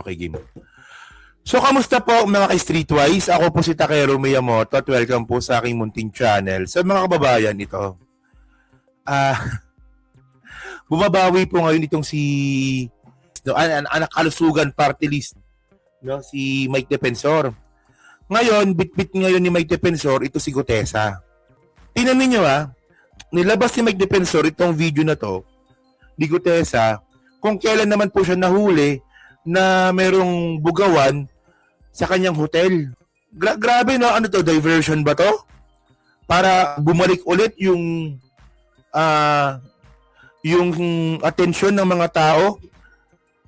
Okay, game. So, kamusta po mga ka-Streetwise? Ako po si Takeru Miyamoto at welcome po sa aking munting channel. Sa mga kababayan ito, bumabawi po ngayon itong si anak kalusugan party list, no? Si Mike Defensor. Ngayon, bit-bit ngayon ni Mike Defensor, ito si Gutesa. Tingnan niyo nilabas si Mike Defensor itong video na to ni Gutesa kung kailan naman po siya nahuli na merong bugawan sa kanyang hotel. Grabe no, ano to, diversion ba to? Para bumalik ulit yung atensyon ng mga tao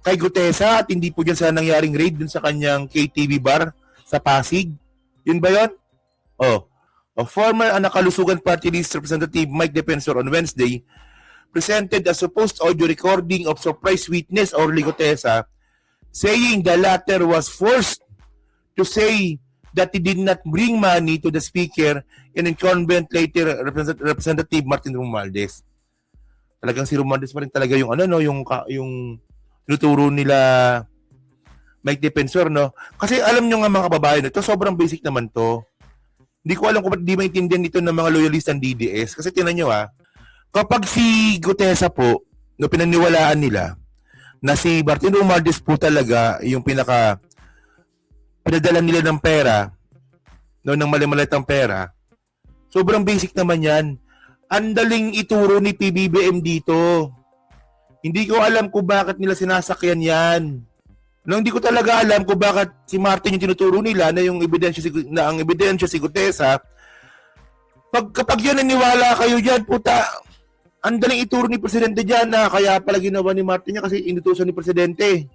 kay Gutesa at hindi po dyan sa nangyaring raid dun sa kanyang KTV bar sa Pasig. Yun ba yun? A former Anakalusugan Party List Representative Mike Defensor on Wednesday presented a supposed audio recording of surprise witness Orly Gutesa saying the latter was forced to say that he did not bring money to the speaker and incumbent later Representative Martin Romualdez. Talagang si Romualdez pa rin talaga yung yung tinuturo nila Mike Defensor, no? Kasi alam nyo nga mga kababayan, ito sobrang basic naman to. Hindi ko alam kung ba't di maintindihan dito ng mga loyalist ng DDS. Kasi tinan nyo kapag si Gutesa po, no, pinaniwalaan nila na si Martin Romualdez po talaga yung pinadala nila ng pera, no, ng mali-malitang pera, sobrang basic naman yan. Andaling ituro ni PBBM dito. Hindi ko alam kung bakit nila sinasakyan yan. No, hindi ko talaga alam kung bakit si Martin yung tinuturo nila na yung ang ebidensya si Gutesa. Kapag yan naniwala kayo dyan, puta, andaling ituro ni Presidente dyan na kaya pala ginawa ni Martin niya kasi inutusan ni Presidente.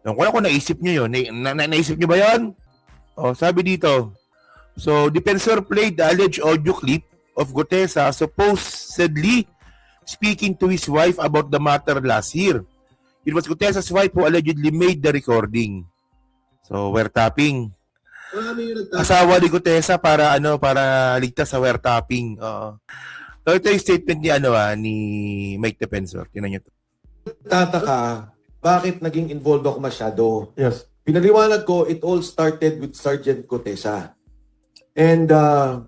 Kung naisip nyo yun. Naisip nyo ba yun? Sabi dito. So, Defensor played the alleged audio clip of Gutesa supposedly speaking to his wife about the matter last year. It was Gutesa's wife who allegedly made the recording. So, wiretapping. Asawa ni Gutesa para ligtas sa wiretapping. So, ito yung statement ni Mike Defensor. Tingnan niyo to. Tataka, bakit naging involved ako masyado? Yes. Pinaliwanag ko, it all started with Sergeant Gutesa. And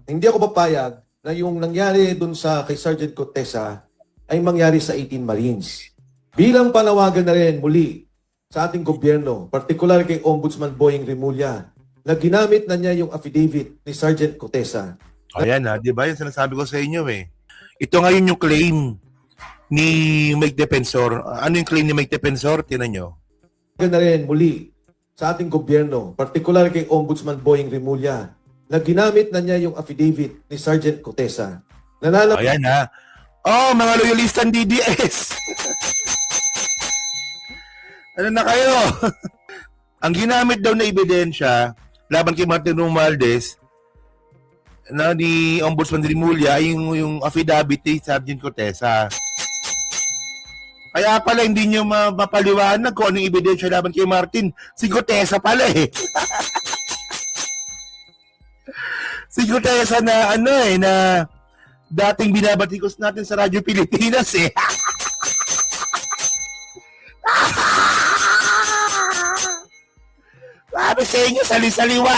hindi ako papayag na yung nangyari dun kay Sergeant Gutesa ay mangyari sa 18 Marines. Bilang panawagan na rin muli sa ating gobyerno, particular kay Ombudsman Boying Rimulya, na ginamit na niya yung affidavit ni Sergeant Gutesa. Ayan di ba? Yung sinasabi ko sa inyo Ito ngayon yung claim ni Mike Defensor. Ano yung claim ni Mike Defensor? Tinan nyo. Na rin muli sa ating gobyerno, particular kay Ombudsman Boying Rimulya, na ginamit na niya yung affidavit ni Sergeant Gutesa. Ayan mga loyalista ng DDS. Ano na kayo? Ang ginamit daw na ebidensya laban kay Martin Romualdez na ni Ombudsman Rimulya ay yung affidavit ni Sergeant Gutesa. Kaya pala hindi nyo mapaliwanag kung anong ebidensya laban kay Martin. Si Gutesa pala Si Gutesa na na dating binabatikos natin sa Radyo Pilipinas Sabi sa inyo, sali-saliwa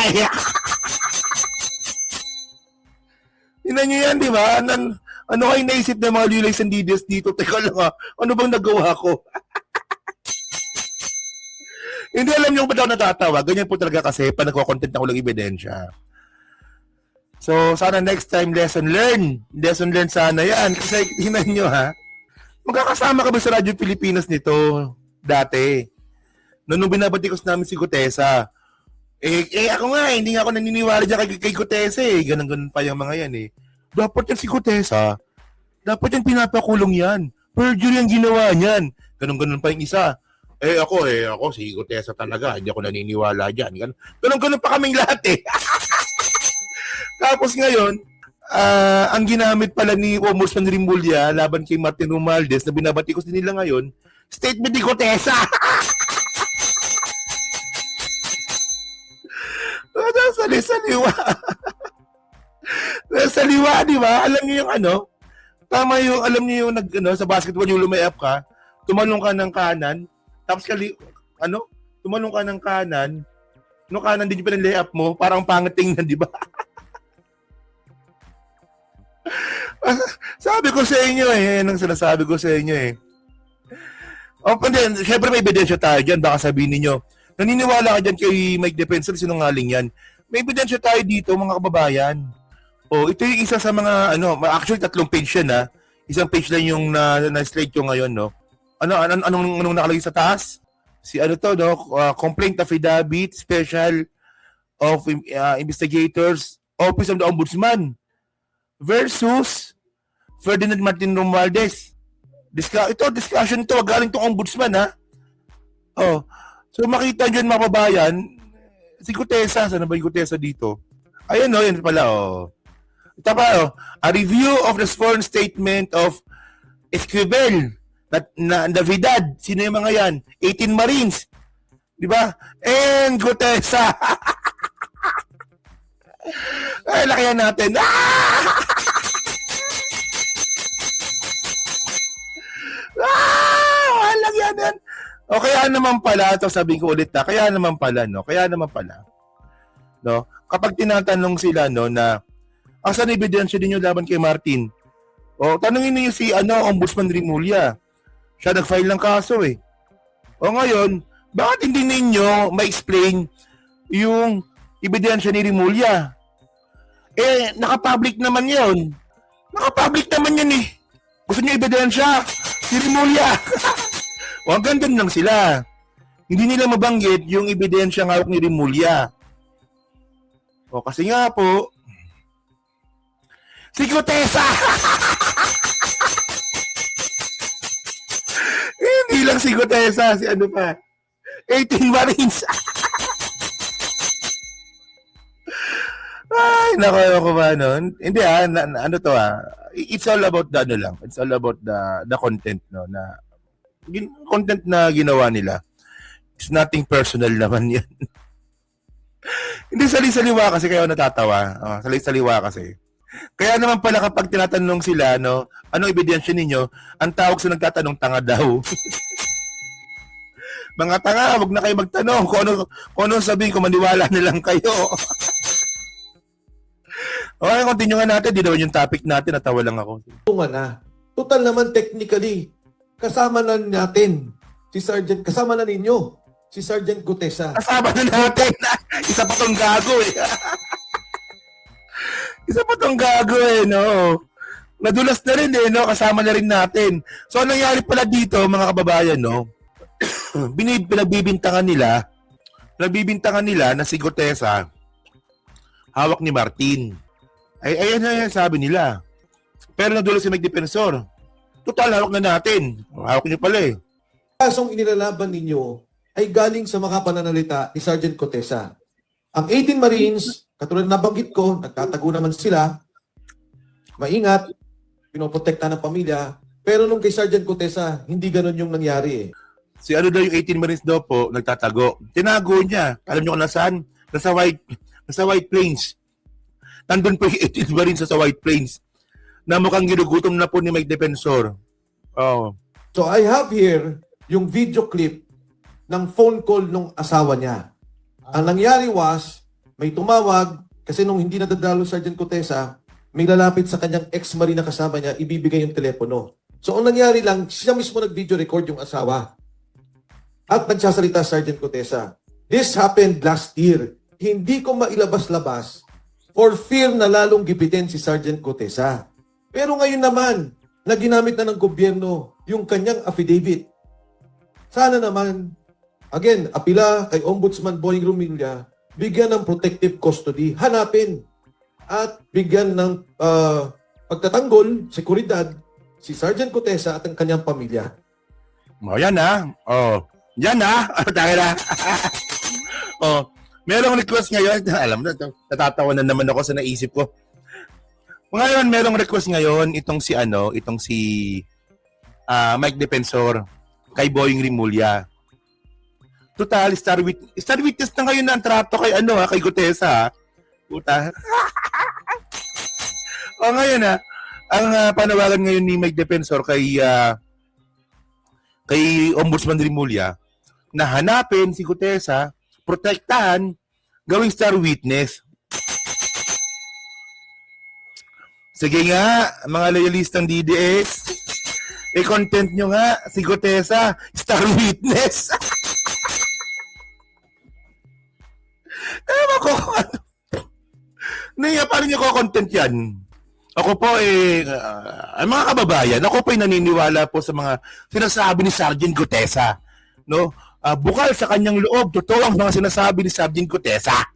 Tingnan nyo yan, di ba? Ano kayo naisip ng mga loyalists ng DDS dito? Teka lang ano bang nagawa ko? Hindi alam nyo ba't ako natatawa. Ganyan po talaga kasi pa nagko-content na ko lang ebidensya. So, sana next time, lesson learn. Lesson learn sana yan. Kasi tingnan nyo magkakasama ka ba sa Radyo Pilipinas nito dati? Nung binabatikos namin si Gutesa, ako nga hindi nga ako naniniwala dyan kay Gutesa Ganun pa yung mga yan Dapat yan si Gutesa. Dapat yan pinapakulong yan. Perjury ang ginawa niyan. Ganun pa yung isa. Ako si Gutesa talaga. Hindi ako naniniwala dyan. Ganun pa kaming lahat Tapos ngayon, ang ginamit pala ni Ombudsman Rimulya laban kay Martin Romualdez na binabatikos din nila ngayon, statement ni Gutesa. Sali-saliwa. Saliwa, di ba? Alam niyo yung tama yung, alam niyo yung sa basketball yung lumayap ka, tumalong ka ng kanan, tapos tumalong ka ng kanan, no kanan din yung pinag-layup mo, parang pangit tingnan, di ba? Sabi ko sa inyo yan ang sinasabi ko sa inyo O, hindi, syempre may ebidensya tayo dyan, baka sabihin ninyo, naniniwala ka dyan kay Mike Defensor, sinungaling yan. May ebidensya tayo dito, mga kababayan. O, ito yung isa sa mga, actually 3 page yan, Isang page lang yung na-slide ko ngayon, no? Anong nakalagay sa taas? Si complaint affidavit, special of investigators, Office of the Ombudsman versus Ferdinand Martin Romualdez. Discussion to, galing tong ombudsman, So makita nyo mga kababayan, si Gutesa, saan ba yung Gutesa dito? Ayan yan pala, Ito pa, a review of the sworn statement of Esquivel, na Navidad, sino yung mga yan? 18 Marines, di ba? And Gutesa. Ay, lakihan natin. Walang yan. O kaya naman pala, ito sabihin ko ulit kaya naman pala, no? Kapag tinatanong sila, na asan ebidensya ninyo laban kay Martin? O, tanungin niyo si, Ombudsman Rimulya. Siya nag-file ng kaso, O ngayon, bakit hindi ninyo ma-explain yung ebidensya ni Rimulya? Naka-public naman yun. Naka-public naman yun, Gusto niyo ebidensya? Si Rimulya. O hanggang doon lang sila. Hindi nila mabanggit yung ebidensya ng hawak ni Rimulya. O kasi nga po, si Gutesa! Hindi lang si Gutesa, si 18 Marines. Ay, nako ba nun? Hindi it's all about it's all about the content, na content na ginawa nila. It's nothing personal naman yan. Hindi sali-saliwa kasi kayo natatawa. Sali-saliwa kasi. Kaya naman pala kapag tinatanong sila, anong ebidensya ninyo, ang tawag sa nagtatanong, tanga daw. Mga tanga, wag na kayo magtanong. Kung ano sabihin ko, maniwala na lang kayo. Okay, continue nga natin. Di naman yung topic natin, natawa lang ako. Total naman technically, kasama na natin kasama na ninyo si Sergeant Gutesa. Kasama na natin. Isa pa tong gago Isa pa tong gago no. Nadulas na rin no, kasama na rin natin. So anong nangyari pala dito mga kababayan, no? Pinagbibintangan nila na si Gutesa hawak ni Martin. Ayan sabi nila. Pero nadulas si Mike Defensor. Total, hawak na natin. Hawak niyo pala Kasong inilalaban ninyo ay galing sa mga pananalita ni Sergeant Gutesa. Ang 18 Marines, katulad na nabanggit ko, nagtatago naman sila, maingat, pinoprotekta ng pamilya, pero nung kay Sergeant Gutesa, hindi ganun yung nangyari Si daw yung 18 Marines daw po, nagtatago. Tinago niya. Alam niyo kung nasaan? Nasa White Plains. Nandun po yung 18 Marines sa White Plains na mukhang ginugutom na po ni Mike Defensor. So I have here yung video clip ng phone call nung asawa niya. Ang nangyari was, may tumawag, kasi nung hindi nadadalo Sergeant Gutesa, may lalapit sa kanyang ex-marine na kasama niya, ibibigay yung telepono. So ang nangyari lang, siya mismo nag-video record yung asawa. At nagsasalita Sergeant Gutesa. This happened last year. Hindi ko mailabas-labas for fear na lalong gipitin si Sergeant Gutesa. Pero ngayon naman, na ginamit na ng gobyerno yung kanyang affidavit. Sana naman, again, apila kay Ombudsman Boying Rumilla, bigyan ng protective custody, hanapin at bigyan ng pagtatanggol, seguridad, si Sergeant Gutesa at ang kanyang pamilya. Yan Yan Dahil merong request ngayon. Alam mo, natatawa na naman ako sa naisip ko. Ngayon, merong request ngayon itong si Mike Defensor kay Boying Rimulya. Total, star witness na ngayon na ang trato kay kay Gutesa. Puta. Ngayon ang panawagan ngayon ni Mike Defensor kay Ombudsman Rimulya, na hanapin si Gutesa, protektahan, gawing star witness. Sige nga, mga loyalistang DDS, i-content nyo nga si Gutesa, star witness. Ewan ko kung ano. Naya, paano nyo ko-content yan? Ako po mga kababayan, ako po ay naniniwala po sa mga sinasabi ni Sergeant Gutesa. No? Bukal sa kanyang loob, totoo ang mga sinasabi ni Sergeant Gutesa.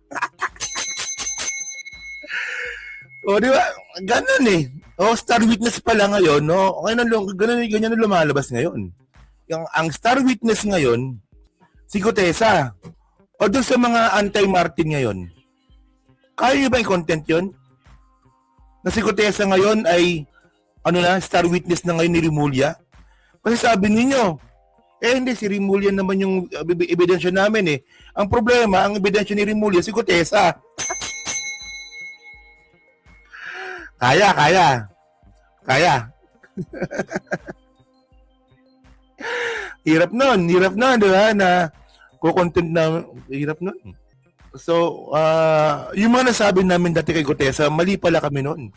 O, di ba? Ganun eh. O, star witness pala ngayon, no? Ganyan na lumalabas ngayon. Ang star witness ngayon, si Gutesa. O doon sa mga anti-Martin ngayon, kaya nyo ba yung content yun? Na si Gutesa ngayon ay star witness na ngayon ni Rimulya? Kasi sabi ninyo, hindi, si Rimulya naman yung ebidensya namin eh. Ang problema, ang ebidensya ni Rimulya, si Gutesa. Kaya. Hirap nun, di ba? Na kukontent na, hirap nun. So, yung mga nasabi namin dati kay Gutesa, mali pala kami noon.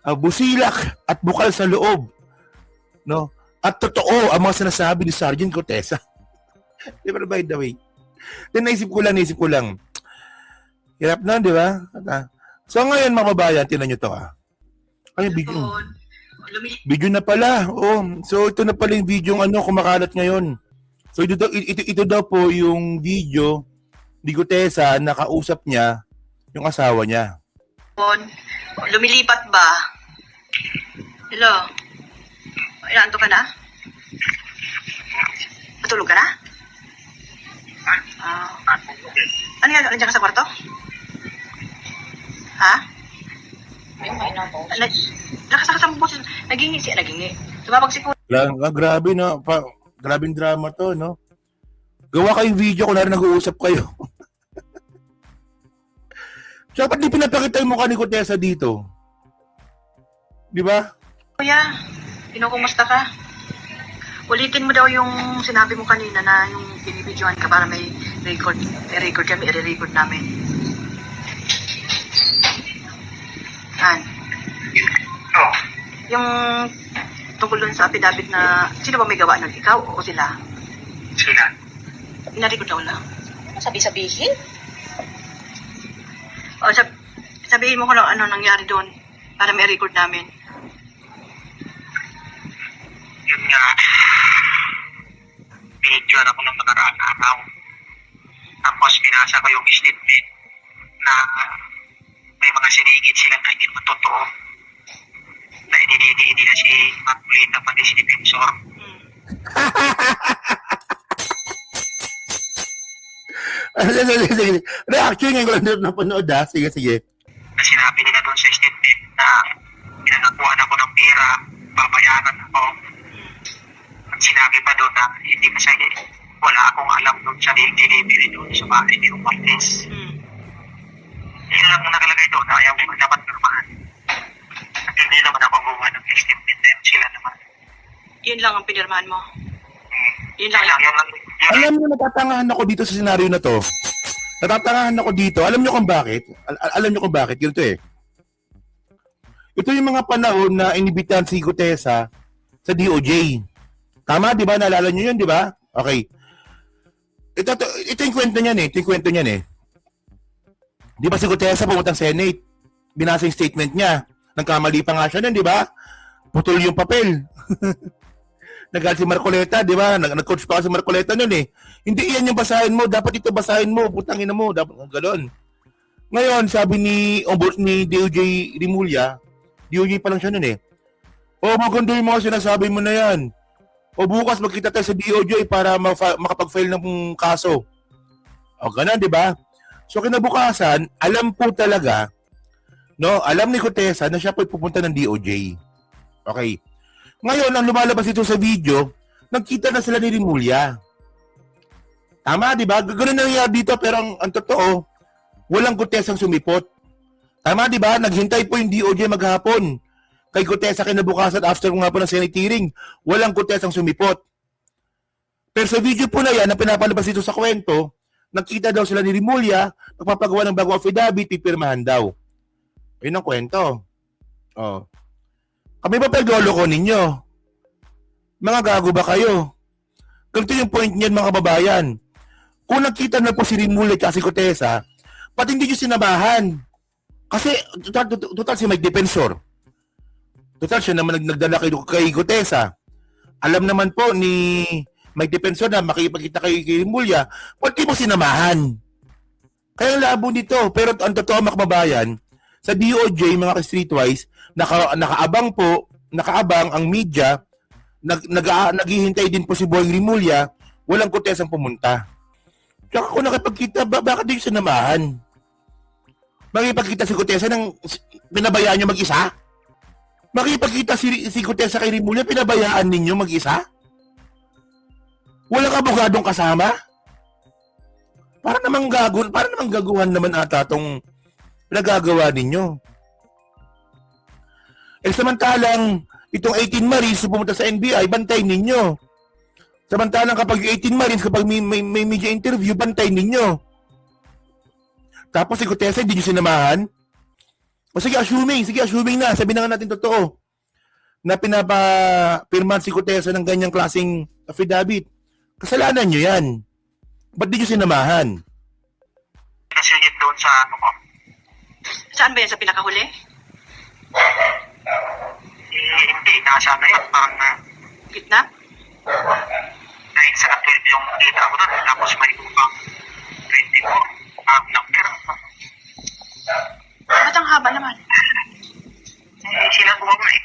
Busilak at bukal sa loob. No? At totoo ang mga sinasabi ni Sergeant Gutesa. Di ba, by the way? Then naisip ko lang. Hirap na, di ba? So ngayon, mga babayan, tinan nyo to Ay, video na pala. Oh, so ito na pala yung video kumakalat ngayon. So ito daw po yung video ni Gutesa, nakausap niya yung asawa niya. Lumilipat ba? Hello? Inaanto ka na? Matulog ka na? Ano yan? Nandiyan ka sa kwarto? Ha? Nakasakasang busin. Nagingi. Tumawag si Kuya. Grabe no. Grabing drama to, no? Gawa kayong video kung nag-uusap kayo. Dapat di pinapakita yung mukha ni Gutesa dito. Di ba? Kuya, kinukumusta ka? Ulitin mo daw yung sinabi mo kanina na yung binibidyohan ka para may record. May record kami, i-record namin. Yung tungkol dun sa affidavit na sino ba may gawa nun? Ikaw o sila? Sila. Ina-record daw lang. Sabi-sabihin? O, sabihin mo kung ano nangyari doon para may record namin. Yun nga, binidyoan ako ng nakaraang araw. Tapos binasa ko yung statement na may mga sinigit silang na hindi naman totoo. Na idinidi na si Maculita pati si Defensor. Reaction ngayon ko lang napanood Sige. Na sinabi nila doon sa statement na pinagakuan ako ng pera, babayaran ako. At sinabi pa doon na hindi masaya, wala akong alam doon sa delivery doon sa bahay ni Martins. Yun lang nakalagay doon na ayaw ko dapat normahan. At hindi naman ako gumawa ng statement na yun, sila naman. Yun lang ang pinirmahan mo. Yun lang. Alam niyo, natatangahan ako dito sa senaryo na to. Natatangahan ako dito. Alam niyo kung bakit? Alam niyo kung bakit? Ganito eh. Ito yung mga panahon na inibitahan si Gutesa sa DOJ. Tama, di ba? Naalala niyo yun, di ba? Okay. Ito yung kwento niyan eh. Di ba si Gutesa pumuntang Senate? Binasa yung statement niya. Nagkamali pa nga siya nun, di ba? Putol yung papel. Nagalit si Marcoleta, di ba? Nag-coach pa si Marcoleta nun eh. Hindi yan yung basahin mo. Dapat ito basahin mo. Putangin na mo. Dapat galon. Ngayon, sabi ni DOJ Rimulya, DOJ pa lang siya nun eh. Maganda yung mga sinasabi mo na yan. Bukas magkita tayo sa DOJ para makapag-file ng kaso. Ganun, di ba? So kinabukasan, alam po talaga, no? Alam ni Gutesa na siya po pupunta ng DOJ. Okay. Ngayon, ang lumalabas ito sa video, nagkita na sila ni Rimulya. Tama, di ba? Ganoon nangyayari dito, pero ang totoo, walang Gutesang sumipot. Tama, di ba? Naghintay po yung DOJ maghapon. Kay Gutesa kinabukasan after nga po ng Senate hearing, walang Gutesang sumipot. Pero sa video po na yan, na pinapalabas dito sa kwento, nakita daw sila ni Rimulya, magpapagawa ng bagong affidavit, pipirmahan daw. Yun ang kwento. Oh. Kami ba pagloloko ninyo? Mga gago ba kayo? Ganito yung point niyan mga kababayan. Kung nakita na po si Rimulya at si Gutesa, pati hindi nyo sinabahan. Kasi, total si Mike Defensor. Total siya naman nagdala kay Gutesa. Alam naman po ni Mike Defensor na makipagkita kay Rimulya, pati mo sinamahan. Kaya labo nito. Pero ang totoo mga kababayan, sa DOJ, mga ka-streetwise, nakaabang ang media, naghihintay din po si Boy Rimulya, walang Gutesang pumunta. Tsaka kung nakipagkita, bakit din siya sinamahan? Makipagkita si Gutesa nang pinabayaan nyo mag-isa? Makipagkita si Gutesa kay Rimulya, pinabayaan ninyo mag-isa? Walang abogadong kasama? Para namang gaguhan naman ata itong pinagagawa ninyo. Eh samantalang itong 18 Marines na pumunta sa NBI, bantay ninyo. Samantalang kapag 18 Marines, kapag may media interview, bantay ninyo. Tapos si Gutesa, hindi nyo sinamahan? O sige, assuming na, sabi na nga natin totoo, na pinapapirmahan si Gutesa ng ganyang klaseng affidavit. Kasalanan nyo yan. Ba't di nyo sinamahan? Nasingit doon sa ano ko. Saan ba yan? Sa pinakahuli? Hindi, nasa na yan. Parang Gitna? 9 sa 12 yung kita ko doon. Tapos may upang 24. Ng pera. Ba't ang haba naman? Silang buwag eh.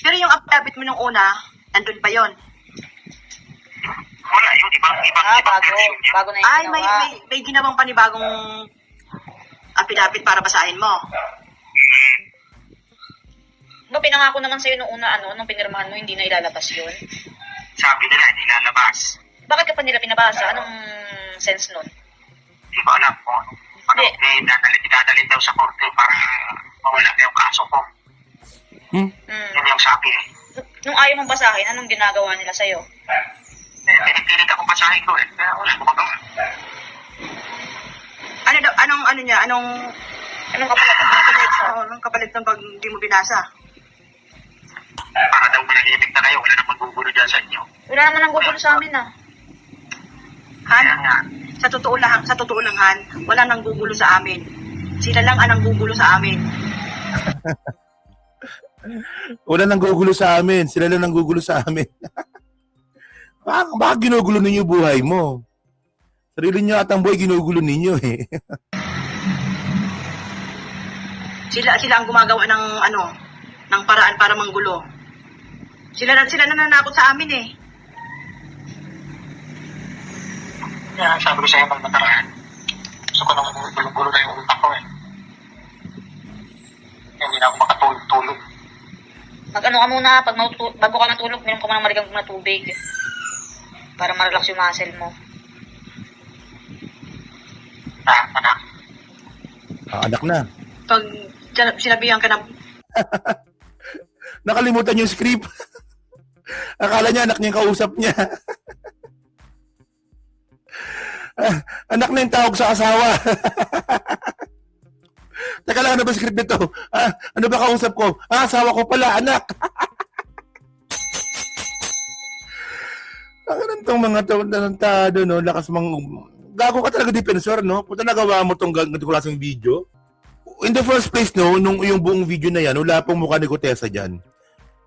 Pero yung affidavit mo nung una, nandun pa yon. Wala, yung ibang version niya. Bago na yung Ay, ginawa. may ginawang panibagong affidavit para basahin mo. Ba, pinangako naman sa'yo nung una, nung pinirmahan mo, hindi na ilalabas yun. Sabi nila, hindi lalabas. Bakit ka pa nila pinabasa? Anong sense nun? Hindi ko alam kung ano. Idadalhin daw sa korte para mawala na yung kaso ko. Yun yung sabi eh. Nung ayaw mong basahin, anong ginagawa nila sa'yo? Pinipilit ako basahin ko eh. Kaya wala ko magawa. Anong kapalit? Anong kapalit ng pag hindi mo binasa? Para daw manahimik na kayo. Wala na maggugulo dyan sa inyo. Wala naman ang gugulo sa amin, Han, Kaya nga. sa totoo lang, Han, wala nang gugulo sa amin. Sila lang ang gugulo sa amin. Wala nang gugulo sa amin. Sila lang nang gugulo sa amin. Bakit ginugulo ninyo buhay mo? Sarili nyo at ang buhay ginugulo ninyo eh. Sila ang gumagawa ng paraan para manggulo. Sila nananakot sa amin eh. Kaya sabi ko sa iyo pag nakaraan. Gusto ko nang gulong-gulo na yung utak ko eh. Hindi na ako makatulog-tulog. Mag-ano ka muna, bago ka matulog, minum ka muna ng maligang na tubig. Para ma-relax yung muscle mo. Anak. Anak na. Pag sinabihan ka na, Nakalimutan yung script. Akala niya anak niya yung kausap niya. Anak na yung tawag sa asawa. Teka lang, ano ba script nito? Ano ba kausap ko? Asawa ko pala, anak. Ang ganun mga talentado, no? Lakas gago ka talaga defensor, no? Punta nagawa mo tong ganito klaseng video. In the first place, no, nung yung buong video na yan, wala pong mukha ni Gutesa dyan.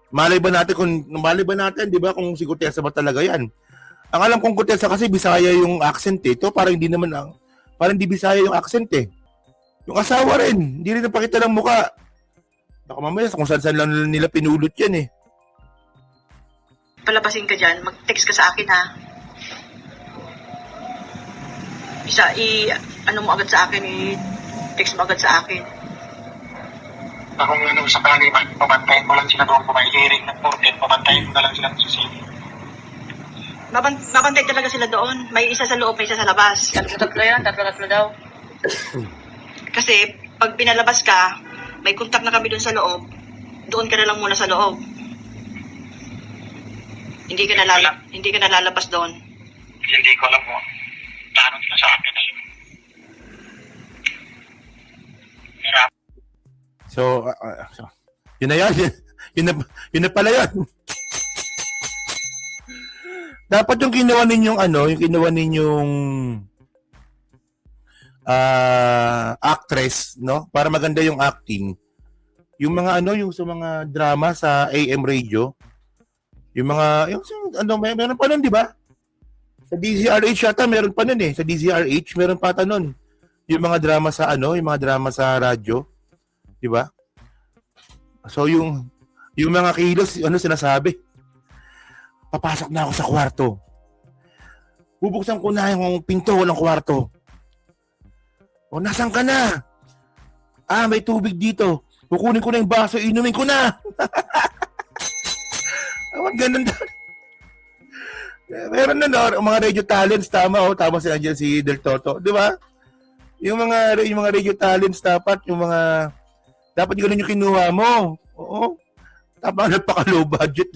Malay ba natin, di ba, kung si Gutesa ba talaga yan? Ang alam kong Gutesa kasi Bisaya yung accent eh. Ito parang hindi Bisaya yung accent eh. Yung asawa rin, hindi rin napakita ng mukha. Baka mamaya kung saan lang nila pinulot yan eh. palabasin ka dyan, mag-text ka sa akin ha. Ano mo agad sa akin, text mo agad sa akin. Kung sakali man, pabantayin mo lang sila doon kung may hearing ng korte, pabantayin mo na lang sila sa city. Mabantay talaga sila doon. May isa sa loob, may isa sa labas. Tatlo yan, tatlo daw. Kasi pag pinalabas ka, may contact na kami doon sa loob. Doon ka na lang muna sa loob. Hindi ka nalalabas doon. Hindi ko alam kung plano nila sa akin. Hirap. So, yun na yun. Yun na pala yun. Dapat yung ginawa ninyong yung ginawa ninyong actress, no? Para maganda yung acting. Yung mga yung sa mga drama sa AM radio, yung mga meron pa nun, di ba? Sa DZRH yata meron pa nun eh. Sa DZRH meron pa nun. Yung mga drama sa yung mga drama sa radyo, di ba? So yung mga kilos, sinasabi? Papasok na ako sa kwarto. Bubuksan ko na yung pinto ng kwarto. O, nasan ka na? May tubig dito. Kukunin ko na yung baso, inumin ko na. Ganun daw. Meron na mga radio talents, tama tama sila dyan si Del Toto, di ba? Yung mga radio talents dapat yung ganun yung kinuha mo. Oo. Tama, napaka-low budget.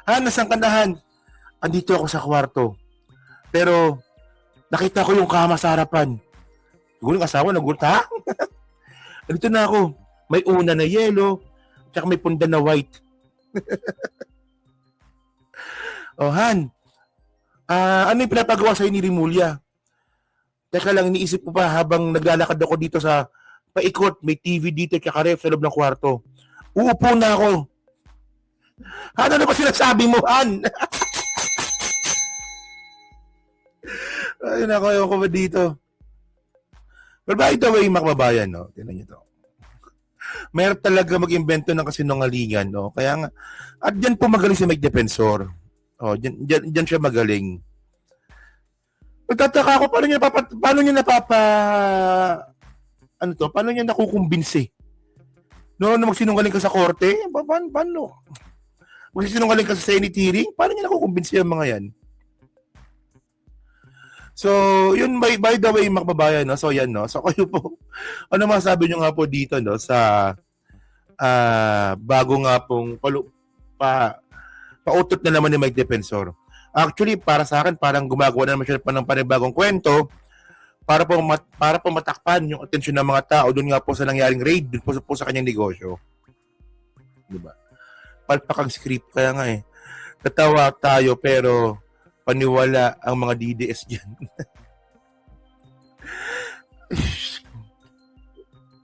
Nasan ka na, Han? Andito ako sa kwarto. Pero, nakita ko yung kama sa harapan. Siguro yung asawa, nagulat, ha? Andito na ako. May una na yellow, tsaka may punda na white. Han, ano yung pinapagawa sa'yo ni Rimulya? Teka lang, iniisip ko pa habang naglalakad ako dito sa paikot, may TV dito tsaka ref sa loob ng kwarto. Uupo na ako. Ano ba sinasabi mo, Han? Ay, nako ba dito? But by the way, mga kababayan, no? Tingnan niyo to. Mayroon talaga mag-imbento ng kasinungalingan, no? Kaya nga, at dyan po magaling si Mike Defensor. Dyan siya magaling. Pagtataka ako, paano niya nakukumbinsi? No, magsinungaling ka sa korte? Paano? Magsinungaling ka sa Senate hearing? Paano niya nakukumbinsi ang mga yan? So, yun by the way, mga kababayan, no? So, yan, no? So, kayo po, ano masabi nyo nga po dito, no? Sa bago nga pong pautot na naman ni Mike Defensor. Actually, para sa akin, parang gumagawa na naman siya ng panibagong kwento para po matakpan yung atensyon ng mga tao doon nga po sa nangyaring raid, doon po sa kanyang negosyo. Diba? Palpak ang script, kaya nga tatawa tayo pero paniwala ang mga DDS dyan.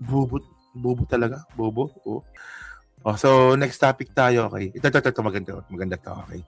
Bobo talaga. Bobo. Oh. So, next topic tayo. Okay. Ito. Maganda to. Okay.